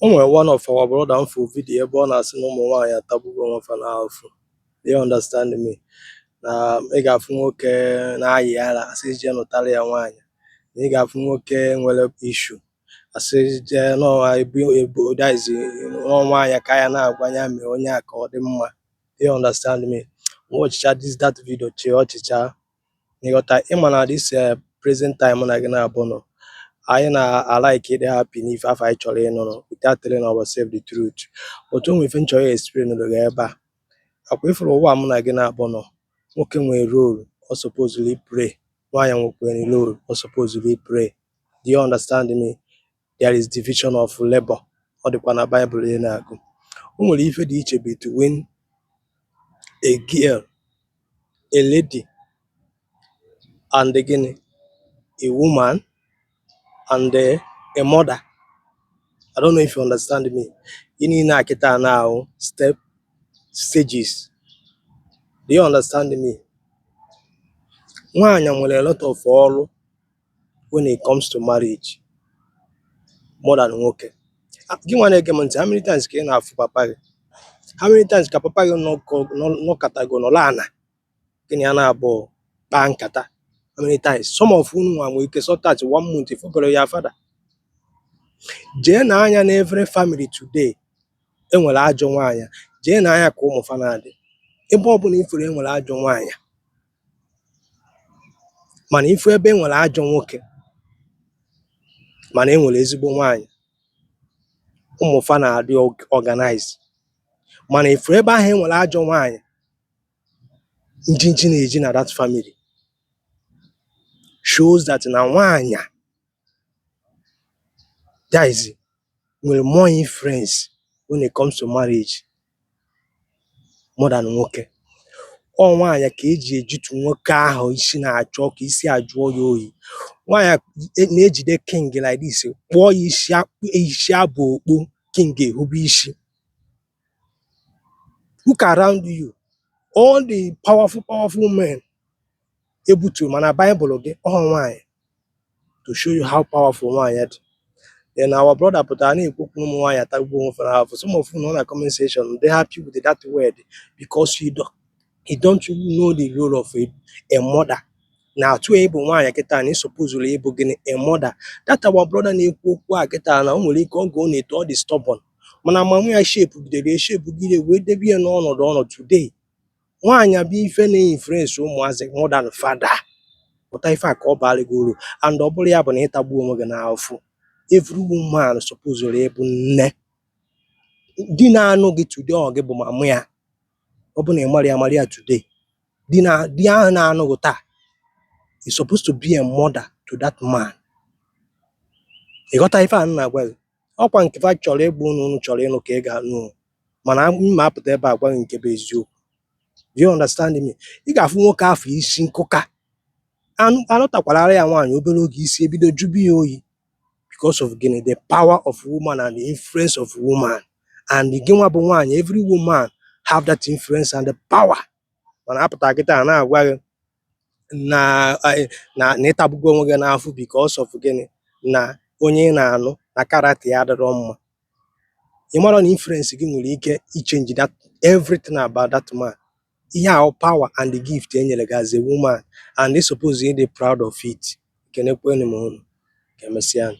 One of our brother for video born as no more ya tabu one for now. They understand me. Na mega nwoke na ayala asị je nụtara ya nwaanyị na ị ga-afụ nwoke nwere issue asị je no ebu daizi nwaanyị ka ya na-agwa ya mee onye a ka ọ dị mma. They understand me. Watch that video che ọchịcha ịghọta ịma na this present time na gị na-abụ nọ anyị na-alike ịdị happy n'ife afọ anyị chọrọ ịnụrụ without telling ourselves the truth. Otu nwe ife nchọrọ explain n'oge ebe a akwa ifuru ụwa mụ na gị na-abụ nọ nwoke nwere role or supposedly pray. Nwaanyị nwekwere role or supposedly pray. Do you understand me? There is division of labor. Ọ dịkwa na Bible na-agụ. O nwere ife dị iche between a girl, a lady, and again a woman and a mother. I don't know if you understand me. In Akita now stages. Do you understand me? Nwaanyị nwere a lot of ọrụ when it comes to marriage more than nwoke. Gị nwa na-ege m ntị, how many times ka ị na-afụ papa gị? How many times ka papa gị nọkọtago nọla ana gị na ya na-abụ kpaa nkata? How many times? Some of unu nwa nwere ike sọtat 1 month ifugoro ya fada. Jee na anya na every family today enwere ajọ nwaanyị. Jee na anya ka ụmụ fa na-adị. Ebe ọ bụla ifuru enwere ajọ nwaanyị mana ifu ebe enwere ajọ nwoke mana enwere ezigbo nwaanyị ụmụ fa na-adị organize. Mana ifu ebe ahụ enwere ajọ nwaanyị njinji na-eji na that family shows that na nwaanyị that is nwere more influence when it comes to marriage more than nwoke. Ọ nwaanyị ka eji ejitu nwoke ahụ isi na-achọ ka isi ajụọ ya oyi. Nwaanyị na-ejide king like this kpụọ ya isi abụ okpu king ehube isi. Look around you, all the powerful men ebutu mana Bible gị ọ nwaanyị to show you how powerful nwaanyị dị. Then our brother pụtara na-ekwukwu ụmụ nwaanyị atagbuo onwe fa n'afọ. Some of you know na comment section they happy with that word because you don't know the role of a mother. Na atụ ịbụ nwaanyị kịta na supposedly ịbụ gịnị a mother. That our brother na-ekwu okwu a kịta na o nwere ike oge ọ na-eto ọ dị stubborn mana ma nwa ya shape gidere wee debe ya n'ọnọdụ today. Nwaanyị bụ ife na-influence ụmụazị more than father. Pụta ife a ka ọ baara gị uru and ọ bụrụ ya bụ na ịtagbu onwe gị n'afọ. Every woman supposedly ịbụ nne. Di na-anụ gị today ọ gị bụ mama ya. Ọ bụ na ị mara ya today. Di ahụ na-anụ gị taa is supposed to be a mother to that man. Ị ghọta ife a na-agwa gị? Ọkwa nke fa chọrọ ịgba unu chọrọ ịnụ ka ị ga-anụ mana mma apụta ebe a gwa gị nke bụ eziokwu. Do you understand me? Ị ga-afụ nwoke afọ isi nkụka anụtakwara ya nwaanyị obere oge isi ebido jụbụ ya oyi because of gịnị the power of woman and the influence of woman. And gị nwa bụ nwaanyị, every woman have that influence and the power. Mana apụta kịta na-agwa gị na ịtagbugo onwe gị n'afọ because of gịnị na onye ị na-anụ na character ya adịrọ mma. Ị mara na influence gị nwere ike ichange that everything about that man. Ihe ahụ power and the gift enyere gị as a woman and they suppose to be proud of it. Kenekwenụ m unu. Ka emesịa.